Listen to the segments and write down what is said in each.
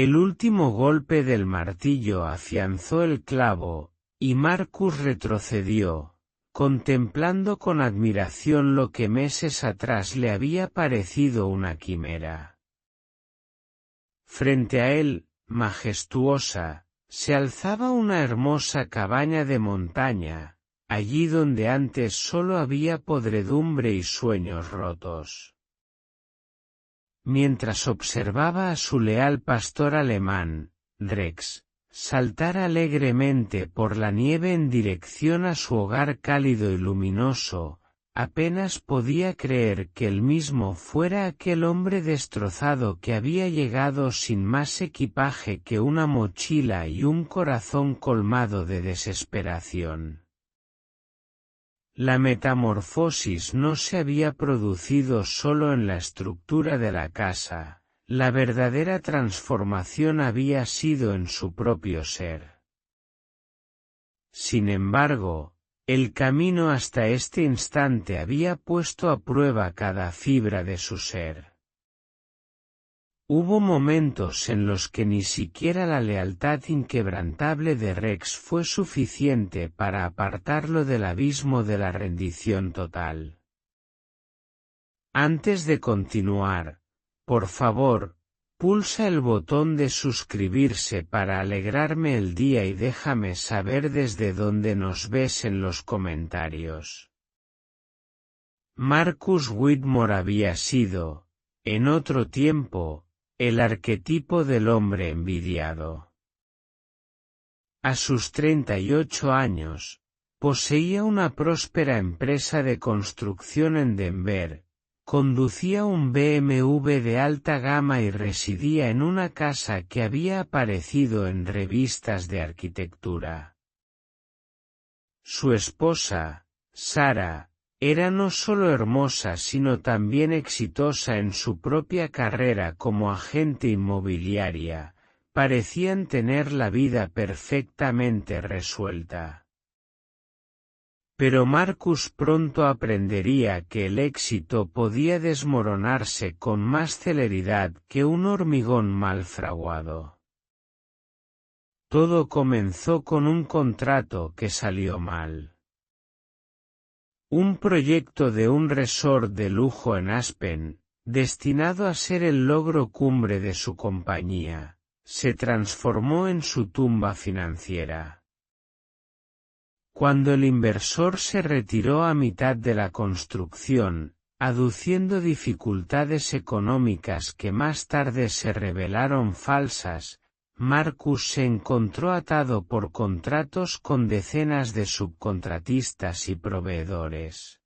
El último golpe del martillo afianzó el clavo, y Marcus retrocedió, contemplando con admiración lo que meses atrás le había parecido una quimera. Frente a él, majestuosa, se alzaba una hermosa cabaña de montaña, allí donde antes solo había podredumbre y sueños rotos. Mientras observaba a su leal pastor alemán, Rex, saltar alegremente por la nieve en dirección a su hogar cálido y luminoso, apenas podía creer que él mismo fuera aquel hombre destrozado que había llegado sin más equipaje que una mochila y un corazón colmado de desesperación. La metamorfosis no se había producido solo en la estructura de la casa, la verdadera transformación había sido en su propio ser. Sin embargo, el camino hasta este instante había puesto a prueba cada fibra de su ser. Hubo momentos en los que ni siquiera la lealtad inquebrantable de Rex fue suficiente para apartarlo del abismo de la rendición total. Antes de continuar, por favor, pulsa el botón de suscribirse para alegrarme el día y déjame saber desde dónde nos ves en los comentarios. Marcus Whitmore había sido, en otro tiempo, el arquetipo del hombre envidiado. A sus 38 años, poseía una próspera empresa de construcción en Denver, conducía un BMW de alta gama y residía en una casa que había aparecido en revistas de arquitectura. Su esposa, Sarah, era no solo hermosa sino también exitosa en su propia carrera como agente inmobiliaria, parecían tener la vida perfectamente resuelta. Pero Marcus pronto aprendería que el éxito podía desmoronarse con más celeridad que un hormigón mal fraguado. Todo comenzó con un contrato que salió mal. Un proyecto de un resort de lujo en Aspen, destinado a ser el logro cumbre de su compañía, se transformó en su tumba financiera. Cuando el inversor se retiró a mitad de la construcción, aduciendo dificultades económicas que más tarde se revelaron falsas, Marcus se encontró atado por contratos con decenas de subcontratistas y proveedores.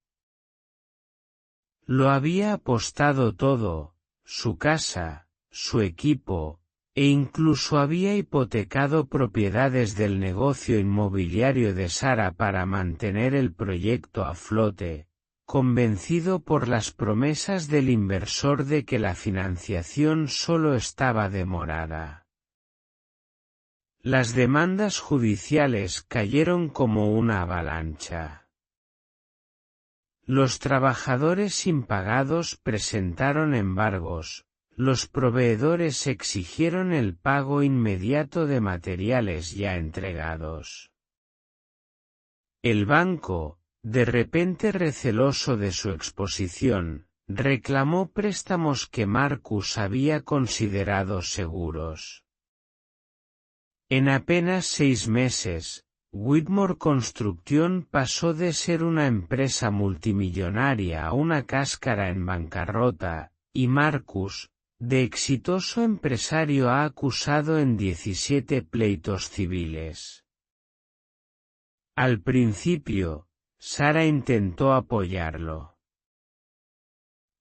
Lo había apostado todo, su casa, su equipo, e incluso había hipotecado propiedades del negocio inmobiliario de Sarah para mantener el proyecto a flote, convencido por las promesas del inversor de que la financiación solo estaba demorada. Las demandas judiciales cayeron como una avalancha. Los trabajadores impagados presentaron embargos, los proveedores exigieron el pago inmediato de materiales ya entregados. El banco, de repente receloso de su exposición, reclamó préstamos que Marcus había considerado seguros. En apenas 6 meses, Whitmore Construction pasó de ser una empresa multimillonaria a una cáscara en bancarrota, y Marcus, de exitoso empresario, ha acusado en 17 pleitos civiles. Al principio, Sarah intentó apoyarlo.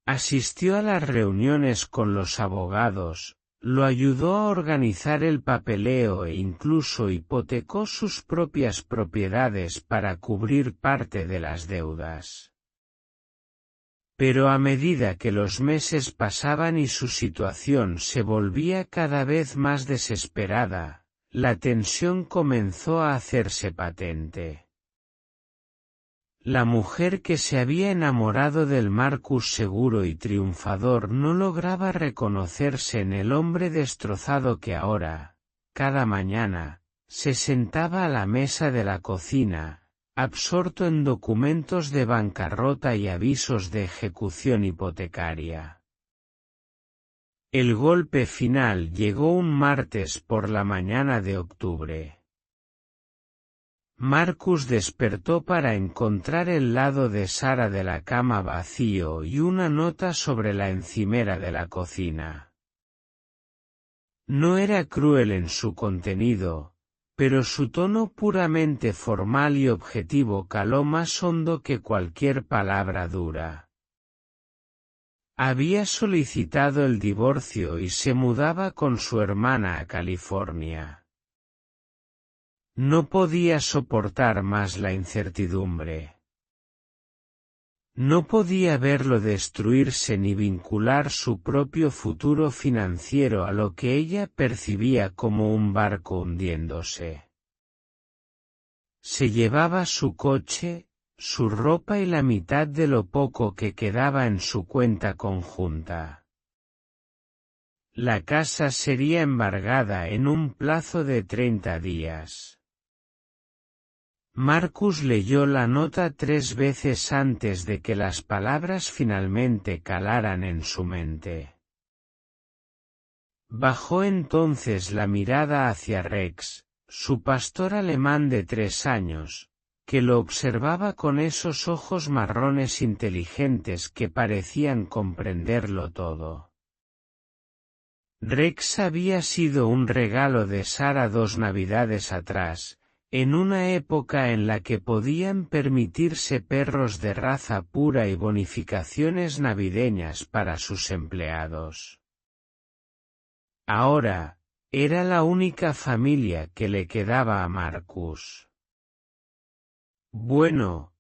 Asistió a las reuniones con los abogados, lo ayudó a organizar el papeleo e incluso hipotecó sus propias propiedades para cubrir parte de las deudas. Pero a medida que los meses pasaban y su situación se volvía cada vez más desesperada, la tensión comenzó a hacerse patente. La mujer que se había enamorado del Marcus seguro y triunfador no lograba reconocerse en el hombre destrozado que ahora, cada mañana, se sentaba a la mesa de la cocina, absorto en documentos de bancarrota y avisos de ejecución hipotecaria. El golpe final llegó un martes por la mañana de octubre. Marcus despertó para encontrar el lado de Sara de la cama vacío y una nota sobre la encimera de la cocina. No era cruel en su contenido, pero su tono puramente formal y objetivo caló más hondo que cualquier palabra dura. Había solicitado el divorcio y se mudaba con su hermana a California. No podía soportar más la incertidumbre. No podía verlo destruirse ni vincular su propio futuro financiero a lo que ella percibía como un barco hundiéndose. Se llevaba su coche, su ropa y la mitad de lo poco que quedaba en su cuenta conjunta. La casa sería embargada en un plazo de 30 días. Marcus leyó la nota 3 veces antes de que las palabras finalmente calaran en su mente. Bajó entonces la mirada hacia Rex, su pastor alemán de 3 años, que lo observaba con esos ojos marrones inteligentes que parecían comprenderlo todo. Rex había sido un regalo de Sara 2 navidades atrás, en una época en la que podían permitirse perros de raza pura y bonificaciones navideñas para sus empleados. Ahora, era la única familia que le quedaba a Marcus. Bueno,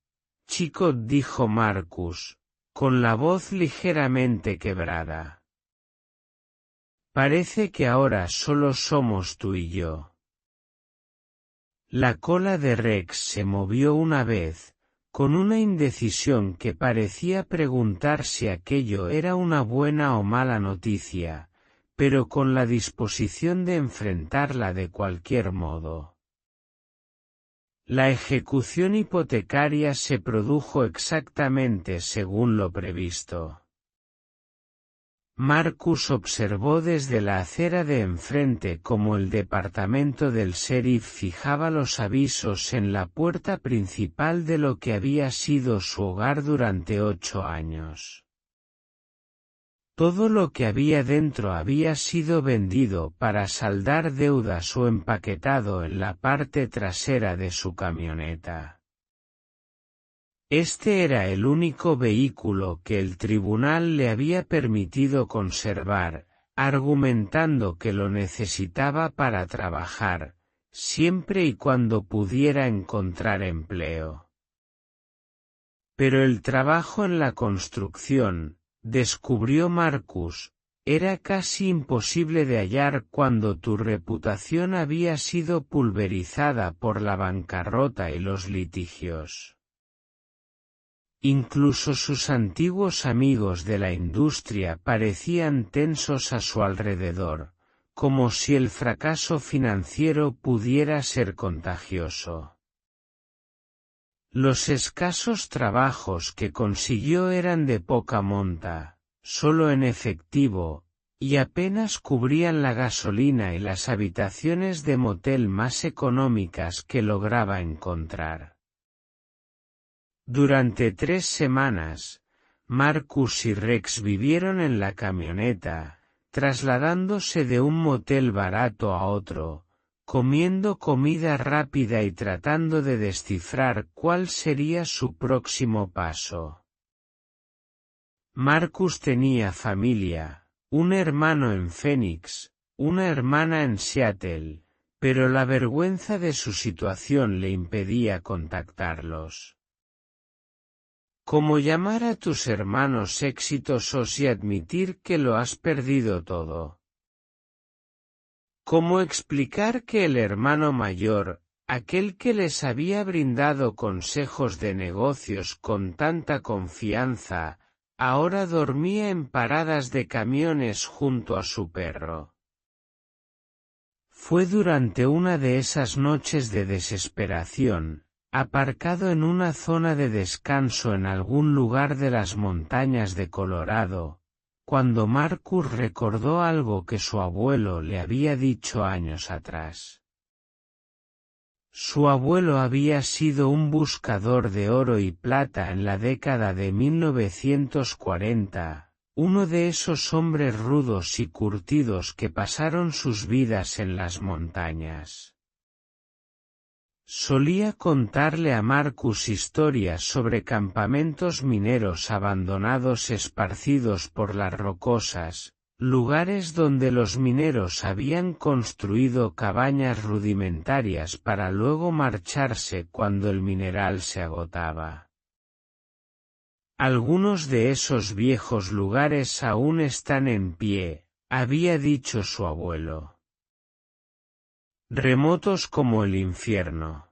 chico, dijo Marcus, con la voz ligeramente quebrada. Parece que ahora solo somos tú y yo. La cola de Rex se movió una vez, con una indecisión que parecía preguntar si aquello era una buena o mala noticia, pero con la disposición de enfrentarla de cualquier modo. La ejecución hipotecaria se produjo exactamente según lo previsto. Marcus observó desde la acera de enfrente cómo el departamento del sheriff fijaba los avisos en la puerta principal de lo que había sido su hogar durante 8 años. Todo lo que había dentro había sido vendido para saldar deudas o empaquetado en la parte trasera de su camioneta. Este era el único vehículo que el tribunal le había permitido conservar, argumentando que lo necesitaba para trabajar, siempre y cuando pudiera encontrar empleo. Pero el trabajo en la construcción, descubrió Marcus, era casi imposible de hallar cuando tu reputación había sido pulverizada por la bancarrota y los litigios. Incluso sus antiguos amigos de la industria parecían tensos a su alrededor, como si el fracaso financiero pudiera ser contagioso. Los escasos trabajos que consiguió eran de poca monta, solo en efectivo, y apenas cubrían la gasolina y las habitaciones de motel más económicas que lograba encontrar. Durante 3 semanas, Marcus y Rex vivieron en la camioneta, trasladándose de un motel barato a otro, comiendo comida rápida y tratando de descifrar cuál sería su próximo paso. Marcus tenía familia, un hermano en Phoenix, una hermana en Seattle, pero la vergüenza de su situación le impedía contactarlos. ¿Cómo llamar a tus hermanos exitosos y admitir que lo has perdido todo? ¿Cómo explicar que el hermano mayor, aquel que les había brindado consejos de negocios con tanta confianza, ahora dormía en paradas de camiones junto a su perro. Fue durante una de esas noches de desesperación, aparcado en una zona de descanso en algún lugar de las montañas de Colorado, cuando Marcus recordó algo que su abuelo le había dicho años atrás. Su abuelo había sido un buscador de oro y plata en la década de 1940, uno de esos hombres rudos y curtidos que pasaron sus vidas en las montañas. Solía contarle a Marcus historias sobre campamentos mineros abandonados esparcidos por las rocosas, lugares donde los mineros habían construido cabañas rudimentarias para luego marcharse cuando el mineral se agotaba. Algunos de esos viejos lugares aún están en pie, había dicho su abuelo. Remotos como el infierno.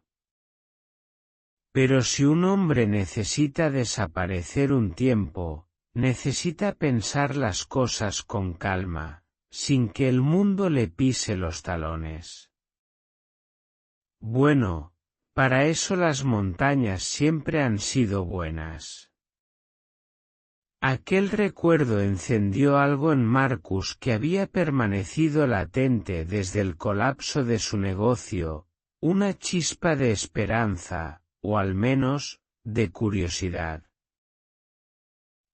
Pero si un hombre necesita desaparecer un tiempo, necesita pensar las cosas con calma, sin que el mundo le pise los talones. Bueno, para eso las montañas siempre han sido buenas. Aquel recuerdo encendió algo en Marcus que había permanecido latente desde el colapso de su negocio, una chispa de esperanza, o al menos, de curiosidad.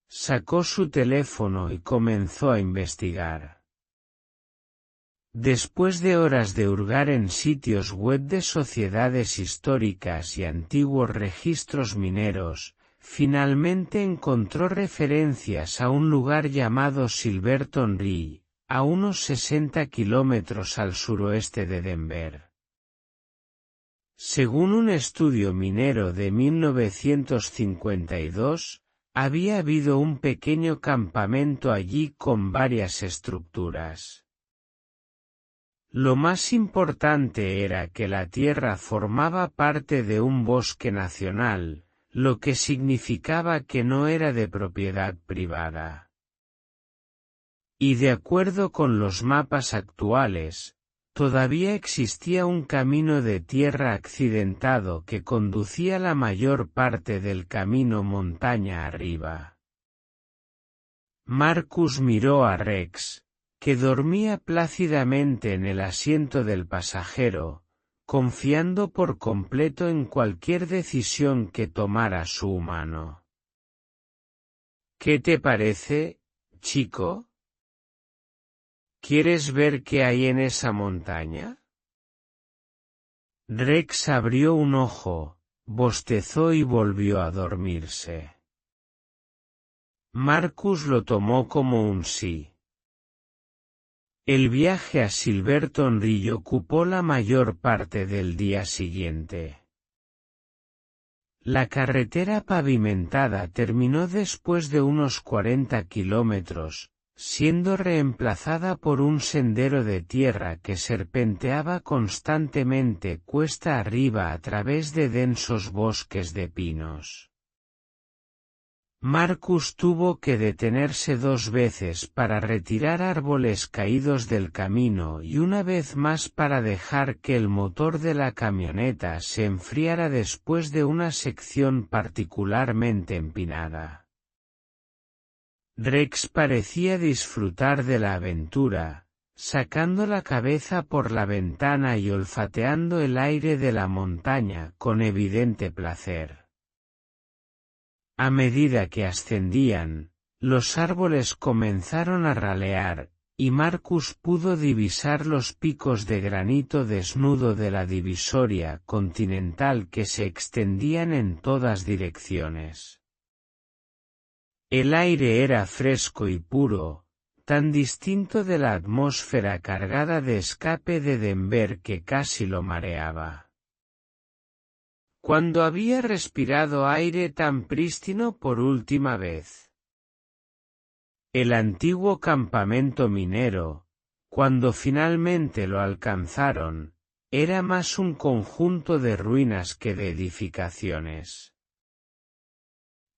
Sacó su teléfono y comenzó a investigar. Después de horas de hurgar en sitios web de sociedades históricas y antiguos registros mineros, finalmente encontró referencias a un lugar llamado Silverton Ree, a unos 60 kilómetros al suroeste de Denver. Según un estudio minero de 1952, había habido un pequeño campamento allí con varias estructuras. Lo más importante era que la tierra formaba parte de un bosque nacional, lo que significaba que no era de propiedad privada. Y de acuerdo con los mapas actuales, todavía existía un camino de tierra accidentado que conducía la mayor parte del camino montaña arriba. Marcus miró a Rex, que dormía plácidamente en el asiento del pasajero, confiando por completo en cualquier decisión que tomara su humano. ¿Qué te parece, chico? ¿Quieres ver qué hay en esa montaña? Rex abrió un ojo, bostezó y volvió a dormirse. Marcus lo tomó como un sí. El viaje a Silverton Ree ocupó la mayor parte del día siguiente. La carretera pavimentada terminó después de unos 40 kilómetros, siendo reemplazada por un sendero de tierra que serpenteaba constantemente cuesta arriba a través de densos bosques de pinos. Marcus tuvo que detenerse 2 veces para retirar árboles caídos del camino y una vez más para dejar que el motor de la camioneta se enfriara después de una sección particularmente empinada. Rex parecía disfrutar de la aventura, sacando la cabeza por la ventana y olfateando el aire de la montaña con evidente placer. A medida que ascendían, los árboles comenzaron a ralear, y Marcus pudo divisar los picos de granito desnudo de la divisoria continental que se extendían en todas direcciones. El aire era fresco y puro, tan distinto de la atmósfera cargada de escape de Denver que casi lo mareaba. ¿Cuándo había respirado aire tan prístino por última vez? El antiguo campamento minero, cuando finalmente lo alcanzaron, era más un conjunto de ruinas que de edificaciones.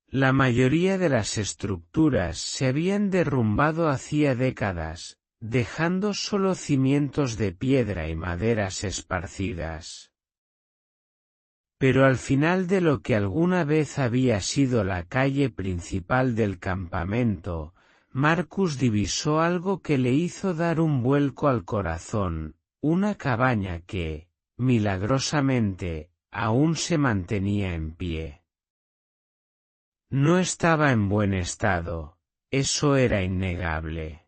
La mayoría de las estructuras se habían derrumbado hacía décadas, dejando solo cimientos de piedra y maderas esparcidas. Pero al final de lo que alguna vez había sido la calle principal del campamento, Marcus divisó algo que le hizo dar un vuelco al corazón, una cabaña que, milagrosamente, aún se mantenía en pie. No estaba en buen estado, eso era innegable.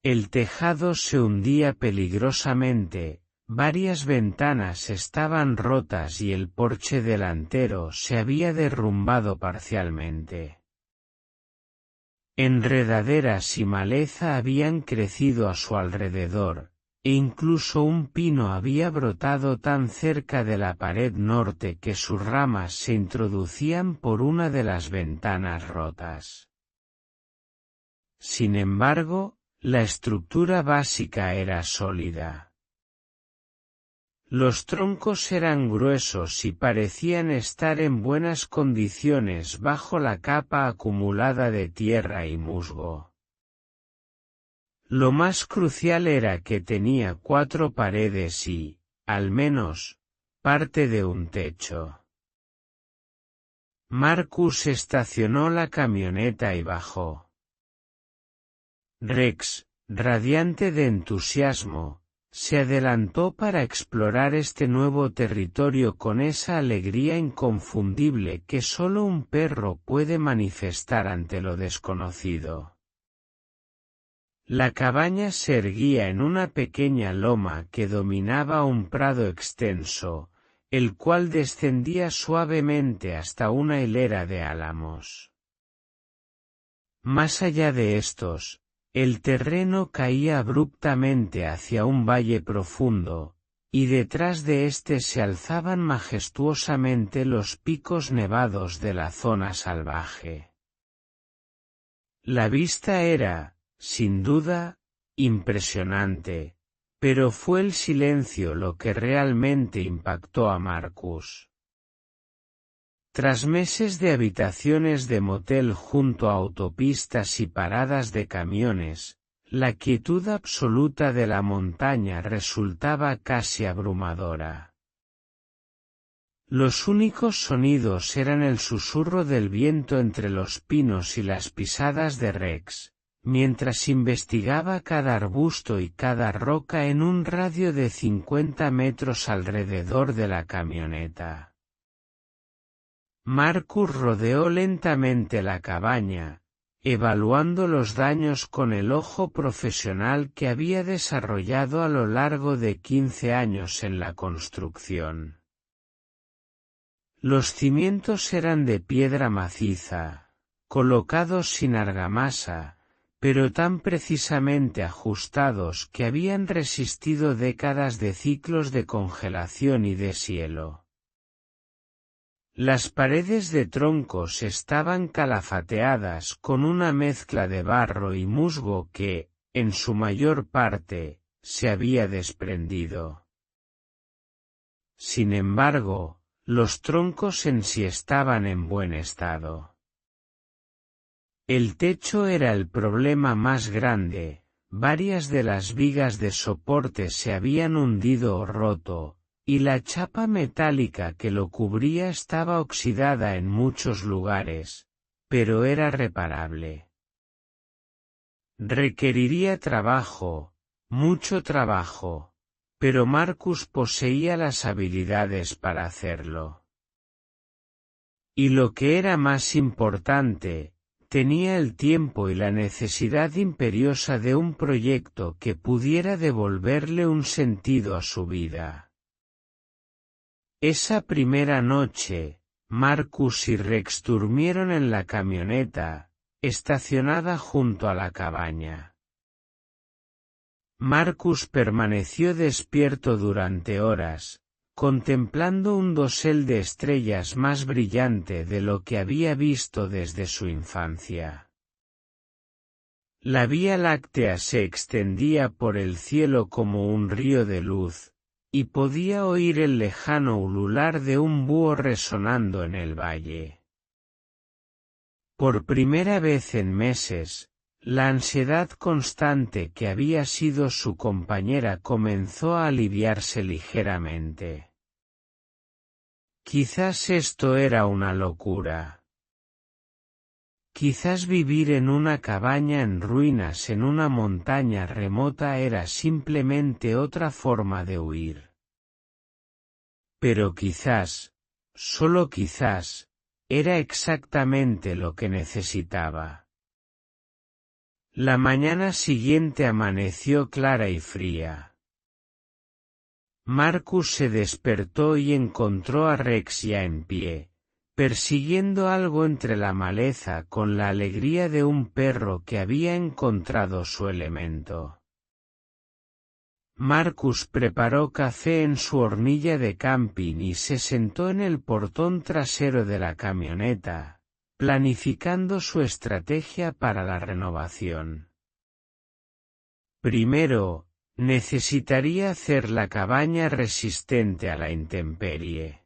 El tejado se hundía peligrosamente, varias ventanas estaban rotas y el porche delantero se había derrumbado parcialmente. Enredaderas y maleza habían crecido a su alrededor, e incluso un pino había brotado tan cerca de la pared norte que sus ramas se introducían por una de las ventanas rotas. Sin embargo, la estructura básica era sólida. Los troncos eran gruesos y parecían estar en buenas condiciones bajo la capa acumulada de tierra y musgo. Lo más crucial era que tenía 4 paredes y, al menos, parte de un techo. Marcus estacionó la camioneta y bajó. Rex, radiante de entusiasmo, se adelantó para explorar este nuevo territorio con esa alegría inconfundible que solo un perro puede manifestar ante lo desconocido. La cabaña se erguía en una pequeña loma que dominaba un prado extenso, el cual descendía suavemente hasta una hilera de álamos. Más allá de estos, el terreno caía abruptamente hacia un valle profundo, y detrás de éste se alzaban majestuosamente los picos nevados de la zona salvaje. La vista era, sin duda, impresionante, pero fue el silencio lo que realmente impactó a Marcus. Tras meses de habitaciones de motel junto a autopistas y paradas de camiones, la quietud absoluta de la montaña resultaba casi abrumadora. Los únicos sonidos eran el susurro del viento entre los pinos y las pisadas de Rex, mientras investigaba cada arbusto y cada roca en un radio de 50 metros alrededor de la camioneta. Marcus rodeó lentamente la cabaña, evaluando los daños con el ojo profesional que había desarrollado a lo largo de 15 años en la construcción. Los cimientos eran de piedra maciza, colocados sin argamasa, pero tan precisamente ajustados que habían resistido décadas de ciclos de congelación y deshielo. Las paredes de troncos estaban calafateadas con una mezcla de barro y musgo que, en su mayor parte, se había desprendido. Sin embargo, los troncos en sí estaban en buen estado. El techo era el problema más grande, varias de las vigas de soporte se habían hundido o roto, y la chapa metálica que lo cubría estaba oxidada en muchos lugares, pero era reparable. Requeriría trabajo, mucho trabajo, pero Marcus poseía las habilidades para hacerlo. Y lo que era más importante, tenía el tiempo y la necesidad imperiosa de un proyecto que pudiera devolverle un sentido a su vida. Esa primera noche, Marcus y Rex durmieron en la camioneta, estacionada junto a la cabaña. Marcus permaneció despierto durante horas, contemplando un dosel de estrellas más brillante de lo que había visto desde su infancia. La Vía Láctea se extendía por el cielo como un río de luz, y podía oír el lejano ulular de un búho resonando en el valle. Por primera vez en meses, la ansiedad constante que había sido su compañera comenzó a aliviarse ligeramente. Quizás esto era una locura. Quizás vivir en una cabaña en ruinas en una montaña remota era simplemente otra forma de huir. Pero quizás, solo quizás, era exactamente lo que necesitaba. La mañana siguiente amaneció clara y fría. Marcus se despertó y encontró a Rex ya en pie, persiguiendo algo entre la maleza con la alegría de un perro que había encontrado su elemento. Marcus preparó café en su hornilla de camping y se sentó en el portón trasero de la camioneta, planificando su estrategia para la renovación. Primero, necesitaría hacer la cabaña resistente a la intemperie.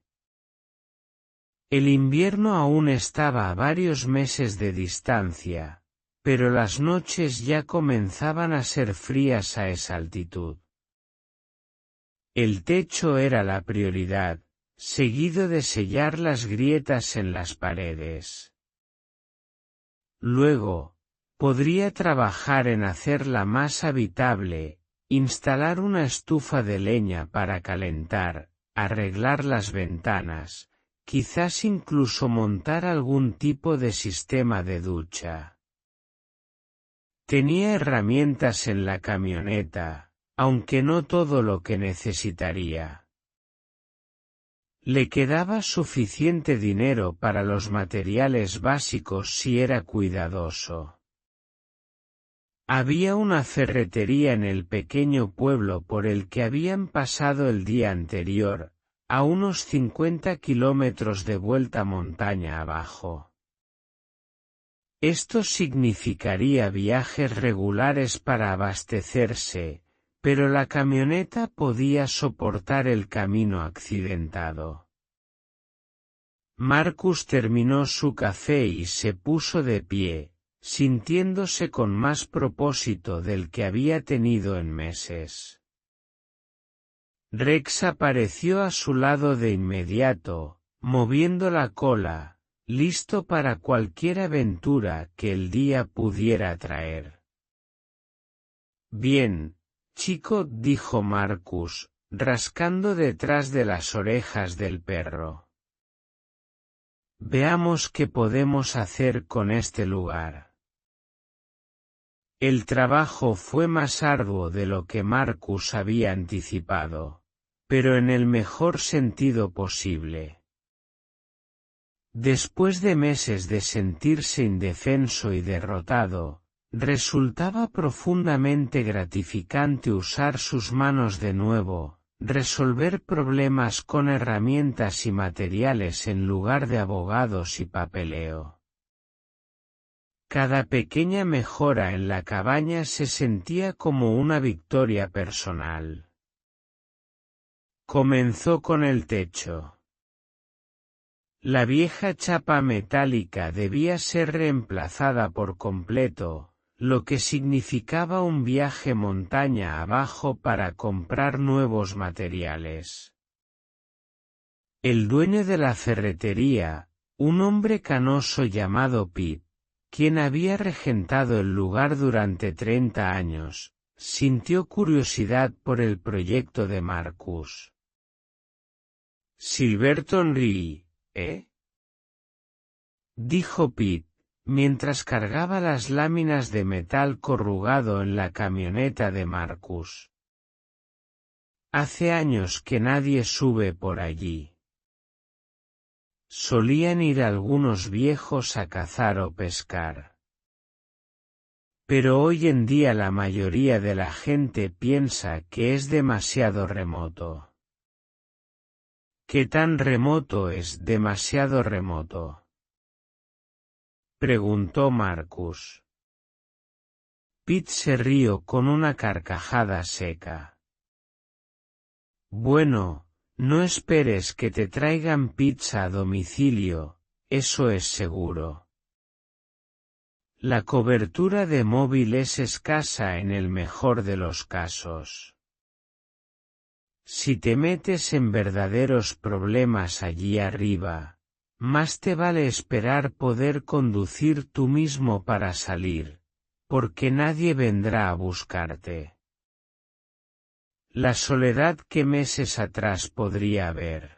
El invierno aún estaba a varios meses de distancia, pero las noches ya comenzaban a ser frías a esa altitud. El techo era la prioridad, seguido de sellar las grietas en las paredes. Luego, podría trabajar en hacerla más habitable, instalar una estufa de leña para calentar, arreglar las ventanas, quizás incluso montar algún tipo de sistema de ducha. Tenía herramientas en la camioneta, aunque no todo lo que necesitaría. Le quedaba suficiente dinero para los materiales básicos si era cuidadoso. Había una ferretería en el pequeño pueblo por el que habían pasado el día anterior, a unos 50 kilómetros de vuelta montaña abajo. Esto significaría viajes regulares para abastecerse, pero la camioneta podía soportar el camino accidentado. Marcus terminó su café y se puso de pie, sintiéndose con más propósito del que había tenido en meses. Rex apareció a su lado de inmediato, moviendo la cola, listo para cualquier aventura que el día pudiera traer. Bien, chico, dijo Marcus, rascando detrás de las orejas del perro. Veamos qué podemos hacer con este lugar. El trabajo fue más arduo de lo que Marcus había anticipado, pero en el mejor sentido posible. Después de meses de sentirse indefenso y derrotado, resultaba profundamente gratificante usar sus manos de nuevo, resolver problemas con herramientas y materiales en lugar de abogados y papeleo. Cada pequeña mejora en la cabaña se sentía como una victoria personal. Comenzó con el techo. La vieja chapa metálica debía ser reemplazada por completo, lo que significaba un viaje montaña abajo para comprar nuevos materiales. El dueño de la ferretería, un hombre canoso llamado Pete, quien había regentado el lugar durante 30 años, sintió curiosidad por el proyecto de Marcus. Silverton Ree, ¿eh? Dijo Pete, mientras cargaba las láminas de metal corrugado en la camioneta de Marcus. Hace años que nadie sube por allí. Solían ir algunos viejos a cazar o pescar. Pero hoy en día la mayoría de la gente piensa que es demasiado remoto. ¿Qué tan remoto es demasiado remoto?, preguntó Marcus. Pete se rió con una carcajada seca. Bueno, no esperes que te traigan pizza a domicilio, eso es seguro. La cobertura de móvil es escasa en el mejor de los casos. Si te metes en verdaderos problemas allí arriba, más te vale esperar poder conducir tú mismo para salir, porque nadie vendrá a buscarte. La soledad que meses atrás podría haber.